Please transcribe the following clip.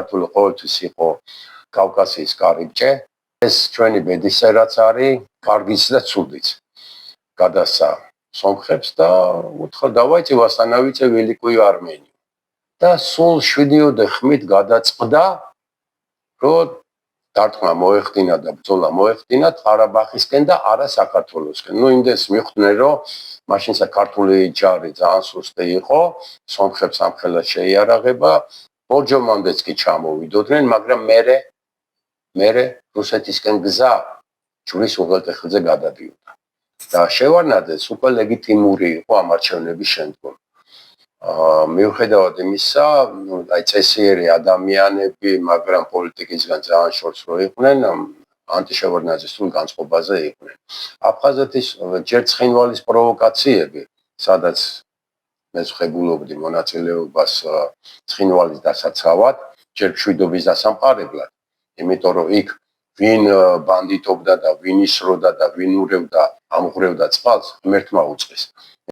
ქართული ყოველთვის იყო კავკასიის კარიბჭე. ეს ჩვენი ბედისა რაც არის, კარგიც და ცუდიც. გადასცა სომხებს და უთხრა დავაიწი ვასტანავიცე ველიკую არმენію. და სულ 7-ოდე ხმით გადაწყდა, რომ დარტყმა მოეხდინა და ბრძოლა მოეხდინა ყარაბაღისკენ და არა საქართველოსკენ. იმდეს მიხვდნენ, რომ მაშინ საქართველოს ჯარი ძალიან სუსტი იყო, სომხებს ამხელა შეიარაღება, ბორჯომამდეც კი ჩამოვიდოდნენ, მაგრამ მერე რუსეთისკენ გზა ჯვრის უღელტეხილზე გადადიოდა. და შევარნაძეს უკვე ლეგიტიმური იყო ამ არჩევნების შემდგომ. მიუხედავად იმისა, აი წესიერი ადამიანები, მაგრამ პოლიტიკისგან ძალიან შორს რო იყვნენ, ანტიშევარნაძის სულ განწყობაზე იყვნენ. აფხაზეთის ჯერ ცხინვალის პროვოკაციები, სადაც მე ვხებულობდი მონაწილეობას ცხინვალის დასაცავად, ჯერ მშვიდობის დასამყარებლად, იმიტომ რომ იქ ვინ ბანდიტობდა და ვინ ისროდა და ვინ ურევდა, ამღვრევდა წყალს, ღმერთმა უწყეს.